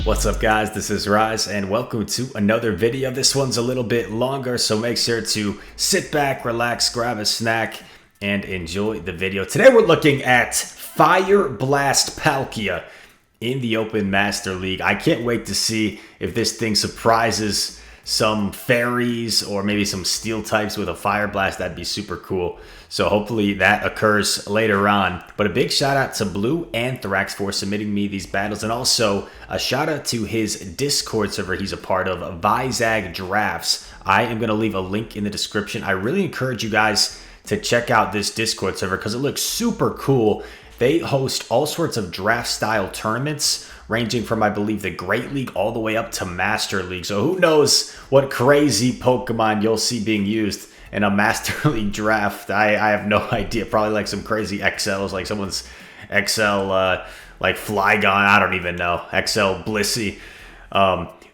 What's up guys, this is Rise and welcome to another video. This one's a little bit longer, so make sure to sit back, relax, grab a snack, and enjoy the video. Today we're looking at Fire Blast Palkia in the Open Master League. I can't wait to see if this thing surprises some fairies or maybe some steel types with a Fire Blast. That'd be super cool. So hopefully that occurs later on. But a big shout out to Blue Anthrax for submitting me these battles. And also a shout out to his Discord server he's a part of, Vizag Drafts. I am going to leave a link in the description. I really encourage you guys to check out this Discord server because it looks super cool. They host all sorts of draft style tournaments ranging from, I believe, the Great League all the way up to Master League. So who knows what crazy Pokemon you'll see being used in a Master League draft. I have no idea. Probably like some crazy XLs, like someone's XL, like Flygon. I don't even know. XL Blissey.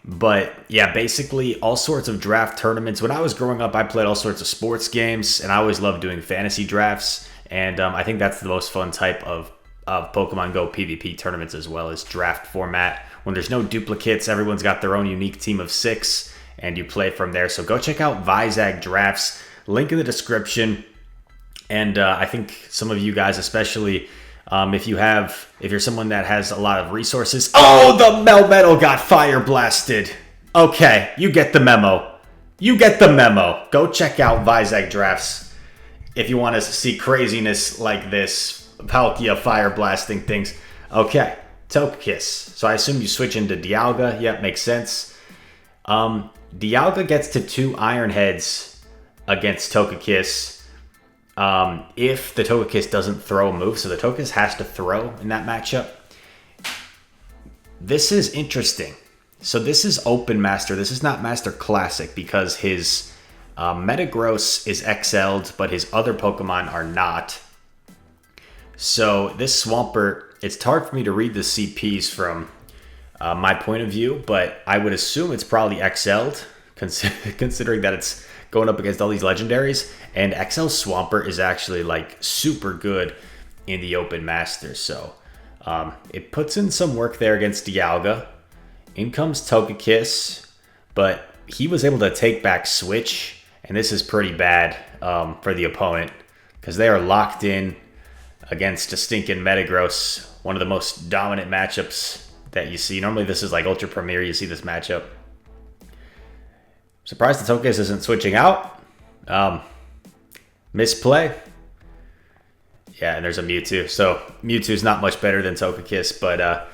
But yeah, basically all sorts of draft tournaments. When I was growing up, I played all sorts of sports games, and I always loved doing fantasy drafts. And I think that's the most fun type of Pokemon Go PvP tournaments as well, as draft format. When there's no duplicates, everyone's got their own unique team of 6, and you play from there. So go check out Vizag Drafts. Link in the description. And I think some of you guys, especially if you're someone that has a lot of resources. Oh, the Melmetal got fire blasted. Okay, you get the memo. You get the memo. Go check out Vizag Drafts if you want to see craziness like this. Palkia fire blasting things. Okay, Togekiss. So I assume you switch into Dialga. Yep, makes sense. Dialga gets to 2 Iron Heads against Togekiss if the Togekiss doesn't throw a move. So the Togekiss has to throw in that matchup. This is interesting. So this is Open Master. This is not Master Classic because his Metagross is XL'd, but his other Pokemon are not. So this Swampert, it's hard for me to read the CPs from my point of view, but I would assume it's probably XL'd, considering that it's going up against all these legendaries. And XL Swampert is actually like super good in the Open Masters. So it puts in some work there against Dialga. In comes Togekiss, but he was able to take back Switch. And this is pretty bad for the opponent because they are locked in against a stinking Metagross, one of the most dominant matchups that you see. Normally this is like Ultra Premier, you see this matchup. Surprised the Togekiss isn't switching out. Misplay. Yeah, and there's a Mewtwo. So Mewtwo's not much better than Togekiss, but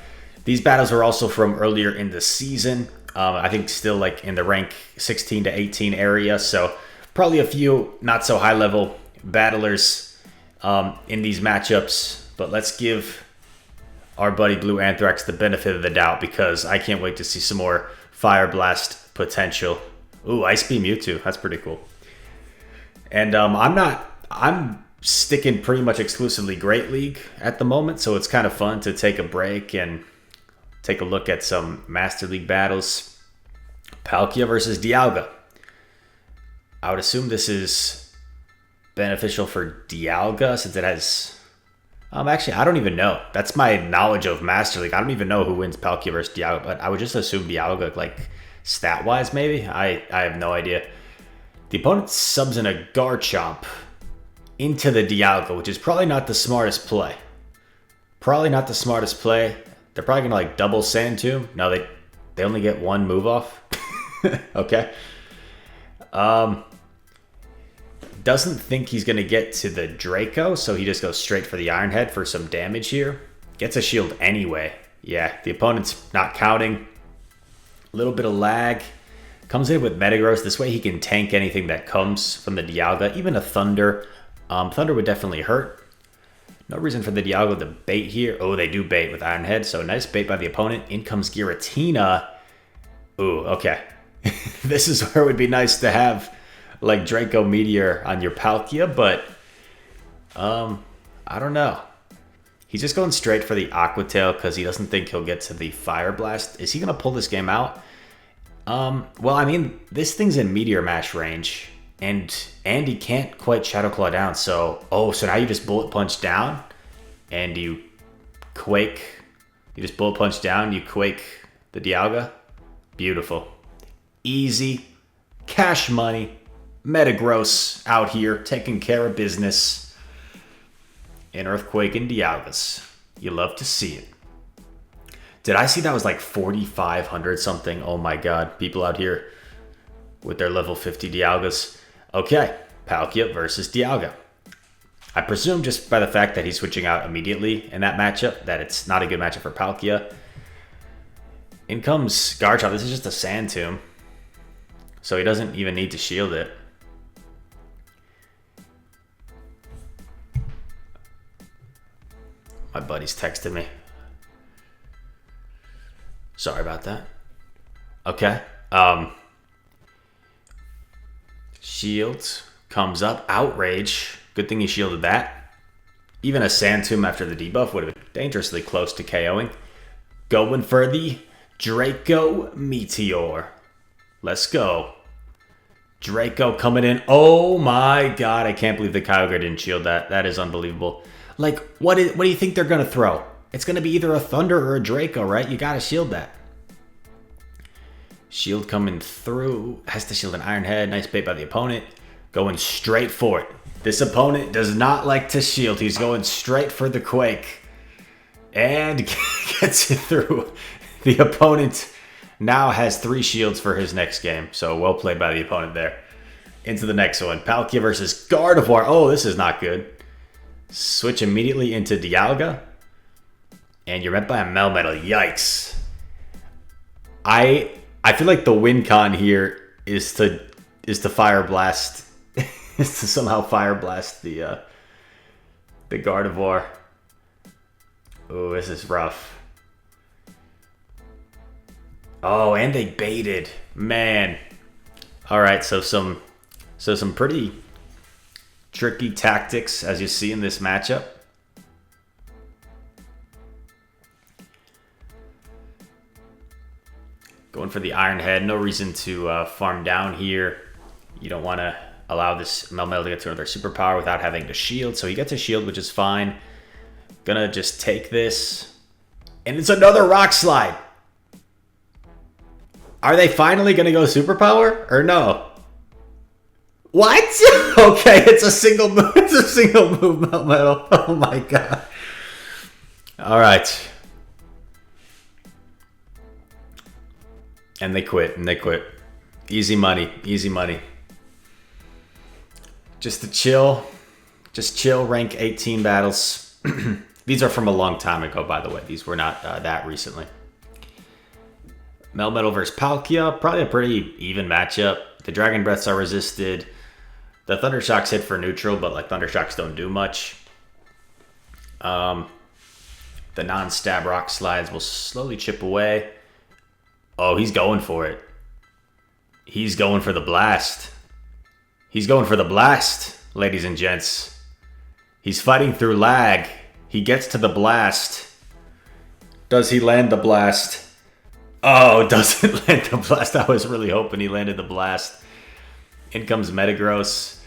these battles were also from earlier in the season. I think still like in the rank 16 to 18 area. So probably a few not so high level battlers in these matchups. But let's give our buddy Blue Anthrax the benefit of the doubt because I can't wait to see some more Fire Blast potential. Ooh, Ice Beam Mewtwo. That's pretty cool. And I'm sticking pretty much exclusively Great League at the moment. So it's kind of fun to take a break and take a look at some Master League battles. Palkia versus Dialga. I would assume this is beneficial for Dialga since it has... actually, I don't even know. That's my knowledge of Master League. I don't even know who wins Palkia versus Dialga, but I would just assume Dialga, like, stat-wise, maybe? I have no idea. The opponent subs in a Garchomp into the Dialga, which is probably not the smartest play. Probably not the smartest play. They're probably going to like double Sand Tomb. No, they only get 1 move off. Okay. Doesn't think he's going to get to the Draco, so he just goes straight for the Iron Head for some damage here. Gets a shield anyway. Yeah, the opponent's not counting. A little bit of lag. Comes in with Metagross. This way he can tank anything that comes from the Dialga. Even a Thunder. Thunder would definitely hurt. No reason for the Dialga to bait here. Oh, they do bait with Iron Head. So nice bait by the opponent. In comes Giratina. Ooh, okay. This is where it would be nice to have like Draco Meteor on your Palkia, but I don't know. He's just going straight for the Aqua Tail because he doesn't think he'll get to the Fire Blast. Is he going to pull this game out? Well, I mean, this thing's in Meteor Mash range. And he can't quite Shadow Claw down, so... Oh, so now you just Bullet Punch down, and you Quake. You just Bullet Punch down, you Quake The Dialga. Beautiful. Easy. Cash money. Metagross out here taking care of business. An Earthquake and Dialgas. You love to see it. Did I see that was like 4,500 something? Oh my god. People out here with their level 50 Dialgas. Okay. Palkia versus Dialga. I presume just by the fact that he's switching out immediately in that matchup that it's not a good matchup for Palkia. In comes Garchomp. This is just a Sand Tomb. So he doesn't even need to shield it. My buddy's texted me. Sorry about that. Okay. Shield comes up. Outrage. Good thing he shielded that. Even a Sand Tomb after the debuff would have been dangerously close to KOing. Going for the Draco Meteor. Let's go. Draco coming in. Oh my god. I can't believe the Kyogre didn't shield that. That is unbelievable. Like, what do you think they're going to throw? It's going to be either a Thunder or a Draco, right? You got to shield that. Shield coming through. Has to shield an Iron Head. Nice bait by the opponent. Going straight for it. This opponent does not like to shield. He's going straight for the Quake. And gets it through. The opponent now has 3 shields for his next game. So well played by the opponent there. Into the next one. Palkia versus Gardevoir. Oh, this is not good. Switch immediately into Dialga. And you're met by a Melmetal. Yikes. I feel like the win con here is to Fire Blast. Is to somehow Fire Blast the Gardevoir. Oh, this is rough. Oh, and they baited. Man. Alright, so some pretty tricky tactics, as you see in this matchup. Going for the Iron Head. No reason to farm down here. You don't want to allow this Melmetal to get to another superpower without having to shield. So he gets a shield, which is fine. Gonna just take this. And it's another Rock Slide. Are they finally gonna go superpower or no? What? Okay, it's a single move. It's a single move Melmetal. Oh my god. All right. And they quit. Easy money. Easy money. Just to chill. Just chill. Rank 18 battles. These are from a long time ago, by the way. These were not that recently. Melmetal versus Palkia. Probably a pretty even matchup. The Dragon Breaths are resisted. The Thunder Shocks hit for neutral, but like Thunder Shocks don't do much. The non-stab Rock Slides will slowly chip away. Oh, he's going for it. He's going for the blast. He's going for the blast, ladies and gents. He's fighting through lag. He gets to the blast. Does he land the blast? Oh, doesn't land the blast. I was really hoping he landed the blast. In comes Metagross.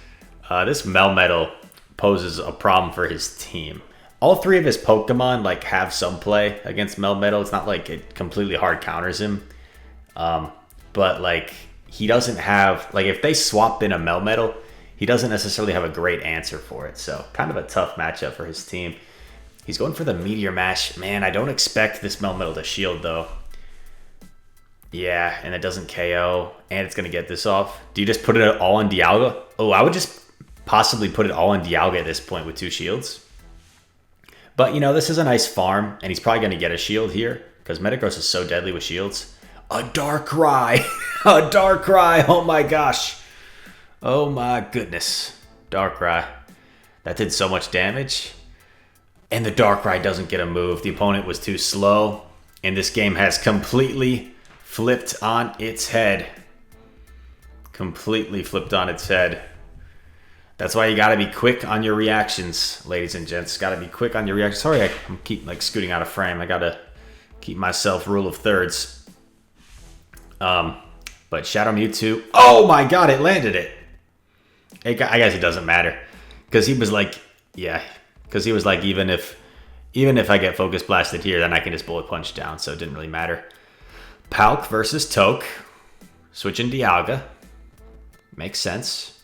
This Melmetal poses a problem for his team. All 3 of his Pokemon like have some play against Melmetal. It's not like it completely hard counters him. But like he doesn't have, like if they swap in a Melmetal, he doesn't necessarily have a great answer for it. So kind of a tough matchup for his team. He's going for the Meteor Mash. Man, I don't expect this Melmetal to shield though. Yeah, and it doesn't KO, and it's going to get this off. Do you just put it all on Dialga? Oh, I would just possibly put it all on Dialga at this point with 2 shields. But, you know, this is a nice farm, and he's probably going to get a shield here, because Metagross is so deadly with shields. A Darkrai! A Darkrai! Oh my gosh! Oh my goodness. Darkrai. That did so much damage. And the Darkrai doesn't get a move. The opponent was too slow, and this game has completely flipped on its head. Completely flipped on its head. That's why you gotta be quick on your reactions, ladies and gents. Gotta be quick on your reactions. Sorry, I keep like scooting out of frame. I gotta keep myself rule of thirds. But Shadow Mewtwo. Oh my god, it landed it. I guess it doesn't matter. Because he was like, yeah. Because he was like, even if I get Focus Blasted here, then I can just Bullet Punch down. So it didn't really matter. Palk versus Toke. Switching Dialga. Makes sense.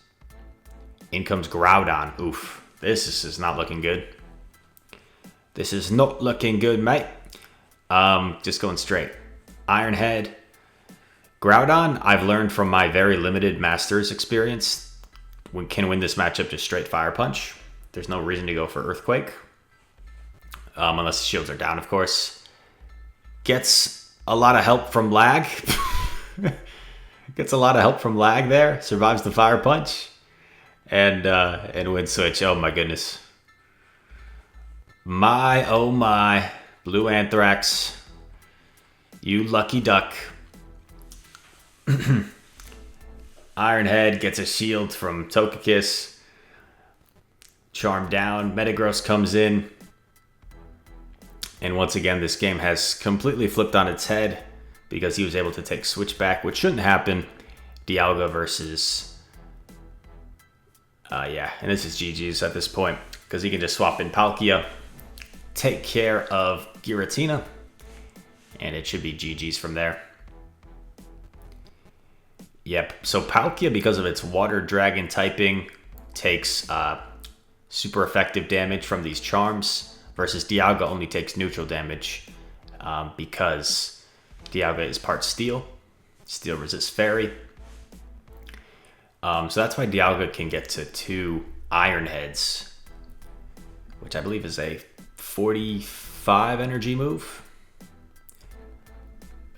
In comes Groudon. Oof. This is not looking good. This is not looking good, mate. Just going straight. Iron Head. Groudon, I've learned from my very limited Masters experience, can win this matchup just straight Fire Punch. There's no reason to go for Earthquake. Unless the shields are down, of course. Gets a lot of help from lag. Gets a lot of help from lag there. Survives the Fire Punch. And wins Switch. Oh my goodness. My, oh my. Blue Anthrax. You lucky duck. Iron Head gets a shield from Togekiss. Charm down. Metagross comes in. And once again, this game has completely flipped on its head because he was able to take Switchback, which shouldn't happen. Dialga versus... yeah, and this is GG's at this point because he can just swap in Palkia, take care of Giratina, and it should be GG's from there. Yep, so Palkia, because of its Water Dragon typing, takes super effective damage from these charms, versus Dialga only takes neutral damage because Dialga is part Steel. Steel resists Fairy. So that's why Dialga can get to 2 Iron Heads, which I believe is a 45 energy move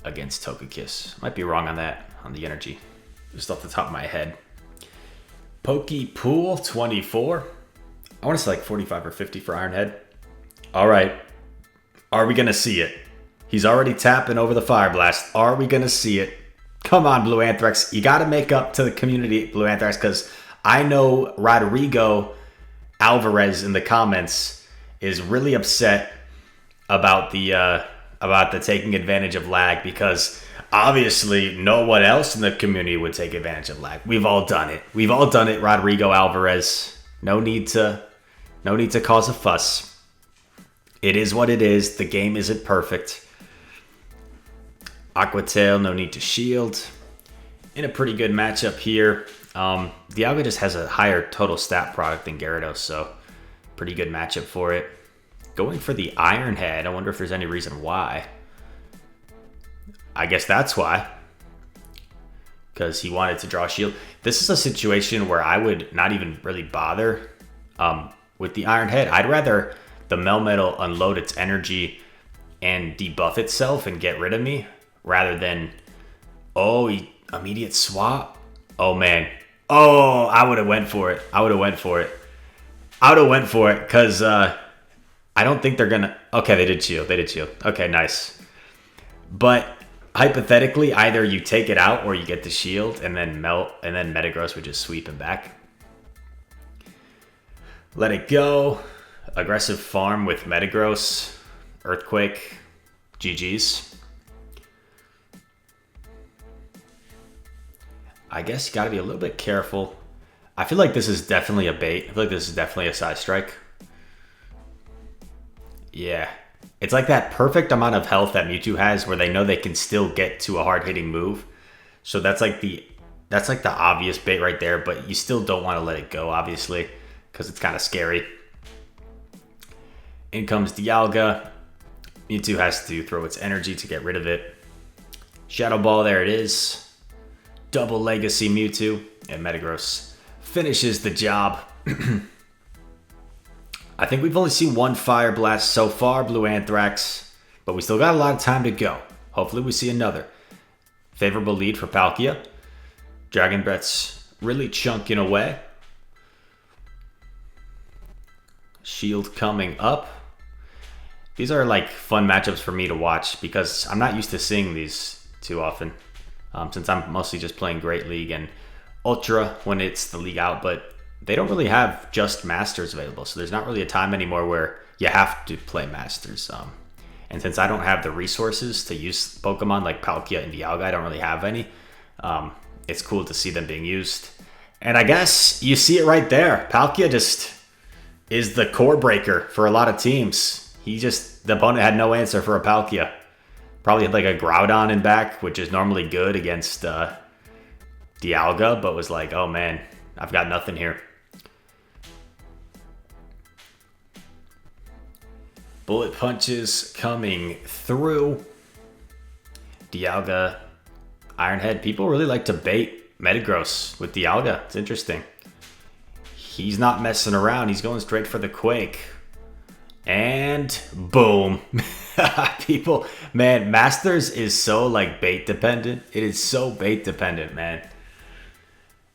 against Togekiss. Might be wrong on that, on the energy. Just off the top of my head. Pokepool 24. I want to say like 45 or 50 for Iron Head. All right. Are we going to see it? He's already tapping over the Fire Blast. Are we going to see it? Come on, Blue Anthrax. You got to make up to the community, Blue Anthrax, because I know Rodrigo Alvarez in the comments is really upset about the taking advantage of lag, because obviously no one else in the community would take advantage of lag. We've all done it. We've all done it, Rodrigo Alvarez. No need to cause a fuss. It is what it is. The game isn't perfect. Aquatail, no need to shield. In a pretty good matchup here. Dialga just has a higher total stat product than Gyarados, so pretty good matchup for it. Going for the Iron Head. I wonder if there's any reason why. I guess that's why. Because he wanted to draw a shield. This is a situation where I would not even really bother with the Iron Head. I'd rather the Melmetal unload its energy and debuff itself and get rid of me, rather than, oh, immediate swap. Oh, man. Oh, I would have went for it. I would have went for it. Because I don't think they're going to... Okay, they did shield. Okay, nice. But hypothetically, either you take it out or you get the shield, and then Metagross would just sweep him back. Let it go. Aggressive farm with Metagross. Earthquake. GG's. I guess you got to be a little bit careful. I feel like this is definitely a bait. I feel like this is definitely a side strike. Yeah. It's like that perfect amount of health that Mewtwo has where they know they can still get to a hard-hitting move. So that's like the obvious bait right there, but you still don't want to let it go, obviously, because it's kind of scary. In comes Dialga. Mewtwo has to throw its energy to get rid of it. Shadow Ball, there it is. Double Legacy Mewtwo, and Metagross finishes the job. I think we've only seen one Fire Blast so far, Blue Anthrax, but we still got a lot of time to go. Hopefully we see another. Favorable lead for Palkia. Dragon Breath's really chunking away. Shield coming up. These are like fun matchups for me to watch because I'm not used to seeing these too often. Since I'm mostly just playing Great League and Ultra when it's the league out, but they don't really have just Masters available, so there's not really a time anymore where you have to play Masters. And since I don't have the resources to use Pokemon like Palkia and Dialga, I don't really have any. It's cool to see them being used. And I guess you see it right there. Palkia just is the core breaker for a lot of teams. The opponent had no answer for a Palkia. Probably had like a Groudon in back, which is normally good against Dialga, but was like, oh man, I've got nothing here. Bullet punches coming through. Dialga, Iron Head. People really like to bait Metagross with Dialga. It's interesting. He's not messing around. He's going straight for the Quake. And boom. People, man, Masters is so like bait dependent. It is so bait dependent, man.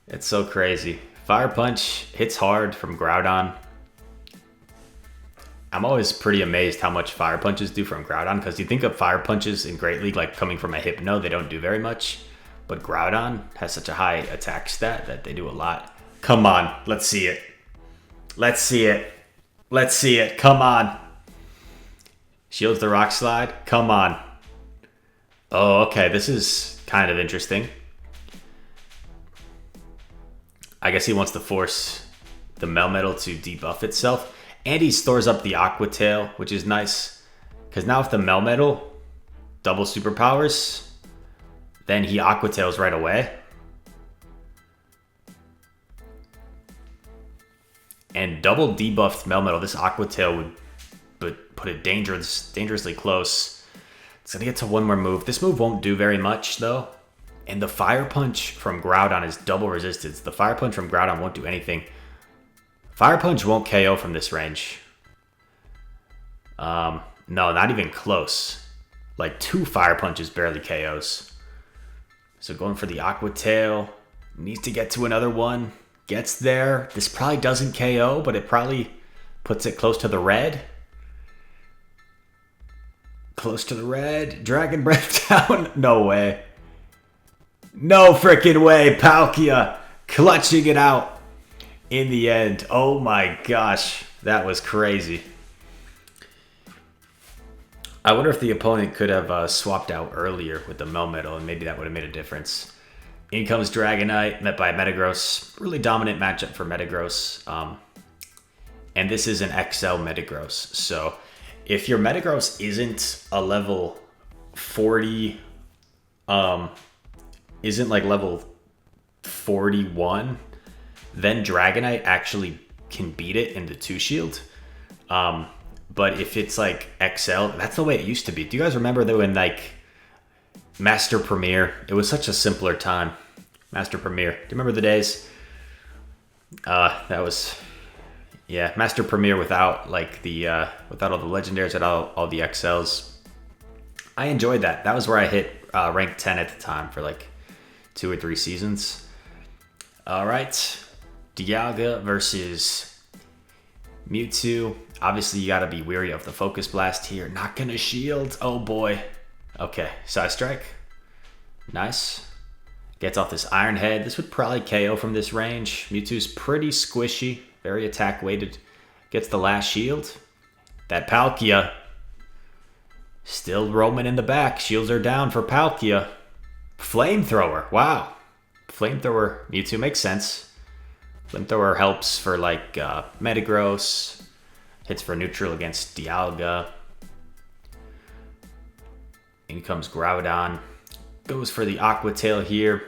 It's so crazy. Fire Punch hits hard from Groudon. I'm always pretty amazed how much Fire Punches do from Groudon, because you think of Fire Punches in Great League like coming from a Hypno, they don't do very much. But Groudon has such a high attack stat that they do a lot. Come on, let's see it. Let's see it. Let's see it. Come on. Shields the Rock Slide. Come on. Oh, okay. This is kind of interesting. I guess he wants to force the Melmetal to debuff itself. And he stores up the Aqua Tail, which is nice. Because now if the Melmetal double superpowers, then he Aqua Tails right away. And double debuffed Melmetal, this Aqua Tail would put it dangerously close. It's going to get to one more move. This move won't do very much, though. And the Fire Punch from Groudon is double resistance. The Fire Punch from Groudon won't do anything. Fire Punch won't KO from this range. No, not even close. Like 2 Fire Punches barely KOs. So going for the Aqua Tail. Needs to get to another one. Gets there. This probably doesn't KO, but it probably puts it close to the red. Close to the red. Dragon Breath down. No way. No freaking way. Palkia clutching it out in the end. Oh my gosh. That was crazy. I wonder if the opponent could have swapped out earlier with the Melmetal, and maybe that would have made a difference. In comes Dragonite, met by Metagross. Really dominant matchup for Metagross. And this is an XL Metagross. So if your Metagross isn't a level 40, isn't like level 41, then Dragonite actually can beat it in the 2-shield. But if it's like XL, that's the way it used to be. Do you guys remember though in like Master Premier? It was such a simpler time. Master Premier. Do you remember the days? That was, yeah, Master Premier without like the without all the legendaries and all the XLs. I enjoyed that. That was where I hit rank 10 at the time for like 2 or 3 seasons. All right, Dialga versus Mewtwo. Obviously, you got to be wary of the Focus Blast here. Not going to shield. Oh, boy. Okay, Side Strike. Nice. Gets off this Iron Head. This would probably KO from this range. Mewtwo's pretty squishy. Very attack-weighted. Gets the last shield. That Palkia. Still roaming in the back. Shields are down for Palkia. Flamethrower. Wow. Flamethrower. Mewtwo makes sense. Flamethrower helps for like Metagross. Hits for neutral against Dialga. In comes Groudon. Goes for the Aqua Tail here.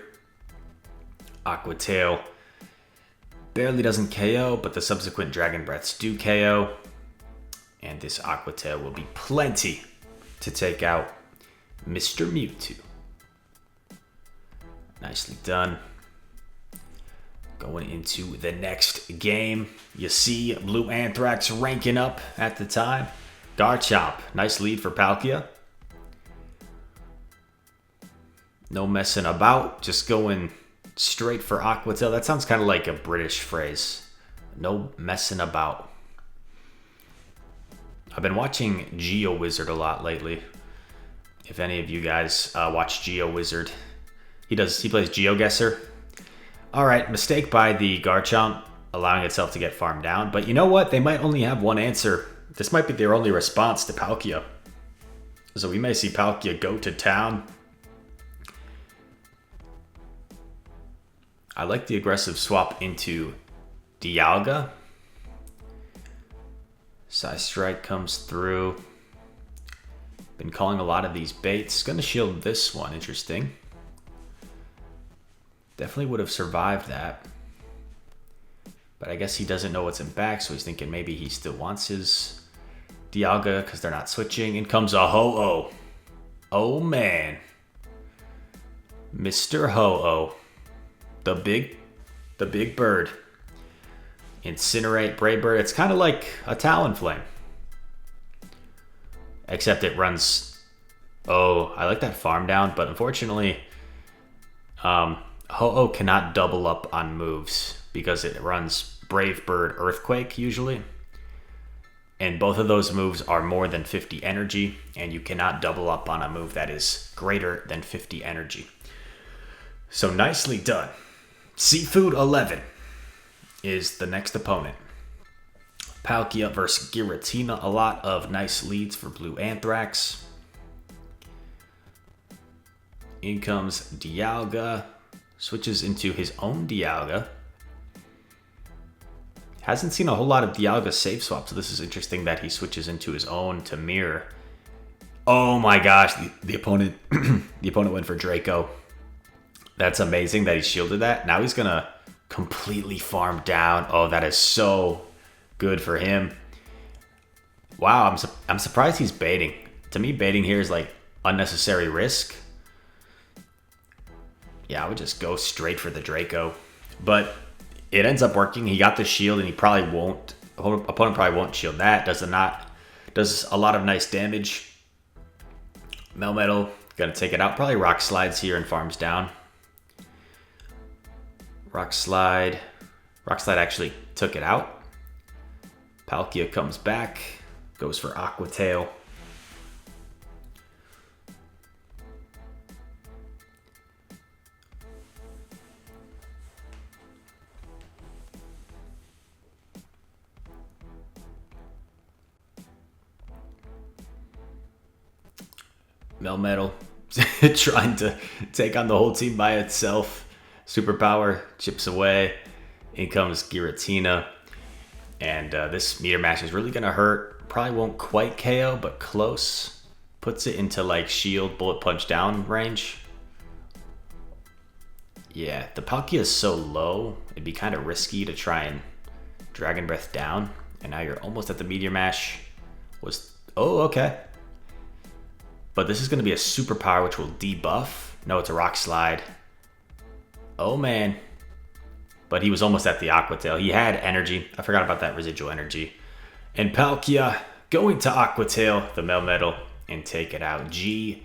Aqua Tail barely doesn't KO, but the subsequent Dragon Breaths do KO. And this Aqua Tail will be plenty to take out Mr. Mewtwo. Nicely done. Going into the next game, you see Blue Anthrax ranking up at the time. Garchomp, nice lead for Palkia. No messing about, just going straight for Aqua Tail. That sounds kind of like a British phrase. No messing about. I've been watching Geo Wizard a lot lately. If any of you guys watch Geo Wizard, he plays GeoGuessr. All right, mistake by the Garchomp, allowing itself to get farmed down. But you know what? They might only have one answer. This might be their only response to Palkia. So we may see Palkia go to town. I like the aggressive swap into Dialga. Side Strike comes through. Been calling a lot of these baits. Gonna shield this one, interesting. Definitely would have survived that. But I guess he doesn't know what's in back, so he's thinking maybe he still wants his Dialga because they're not switching. In comes a Ho-Oh. Oh man. Mr. Ho-Oh. The big bird. Incinerate, Brave Bird. It's kind of like a Talonflame. Except it runs... Oh, I like that farm down, but unfortunately, Ho-Oh cannot double up on moves because it runs Brave Bird, Earthquake usually. And both of those moves are more than 50 energy, and you cannot double up on a move that is greater than 50 energy. So nicely done. Seafood 11 is the next opponent. Palkia versus Giratina. A lot of nice leads for Blue Anthrax. In comes Dialga. Switches into his own Dialga. Hasn't seen a whole lot of Dialga save swap, so this is interesting that he switches into his own to mirror. Oh my gosh, the opponent the opponent went for Draco. That's amazing that he shielded that. Now he's gonna completely farm down. Oh, that is so good for him. Wow, I'm surprised he's baiting. To me, baiting here is like unnecessary risk. Yeah, I would just go straight for the Draco. But it ends up working. He got the shield, and he probably won't. Opponent probably won't shield that. Does a lot of nice damage. Melmetal gonna take it out. Probably Rock Slides here and farms down. Rock Slide actually took it out. Palkia comes back, goes for Aqua Tail. Melmetal trying to take on the whole team by itself. Superpower chips away. In comes Giratina. And this Meteor Mash is really going to hurt. Probably won't quite KO, but close. Puts it into like shield, bullet punch down range. Yeah, the Palkia is so low. It'd be kind of risky to try and Dragon Breath down. And now you're almost at the Meteor Mash. Oh, okay. But this is going to be a superpower which will debuff. No, it's a Rock Slide. Oh, man. But he was almost at the Aqua Tail. He had energy. I forgot about that residual energy. And Palkia going to Aqua Tail, the Melmetal, and take it out. G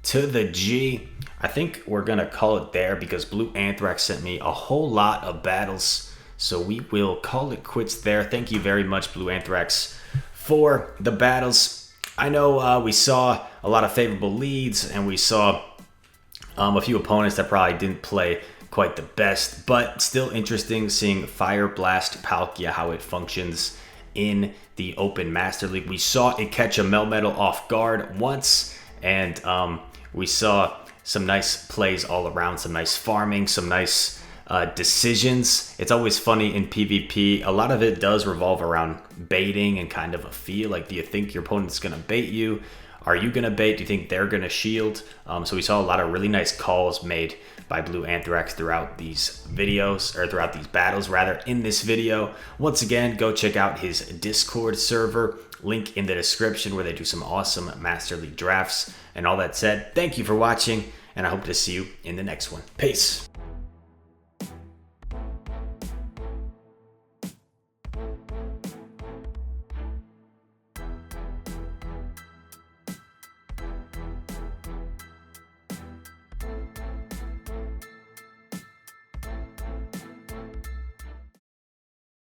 to the G. I think we're going to call it there because Blue Anthrax sent me a whole lot of battles. So we will call it quits there. Thank you very much, Blue Anthrax, for the battles. I know we saw a lot of favorable leads, and we saw a few opponents that probably didn't play quite the best, but still interesting seeing Fire Blast Palkia, how it functions in the Open Master League. We saw it catch a Melmetal off guard once, and we saw some nice plays all around, some nice farming, some nice decisions. It's always funny in PvP. A lot of it does revolve around baiting and kind of a feel. Like, do you think your opponent's going to bait you? Are you going to bait? Do you think they're going to shield? So we saw a lot of really nice calls made by Blue Anthrax throughout these videos, or throughout these battles, rather, in this video. Once again, go check out his Discord server. Link in the description where they do some awesome Master League drafts. And all that said, thank you for watching, and I hope to see you in the next one. Peace.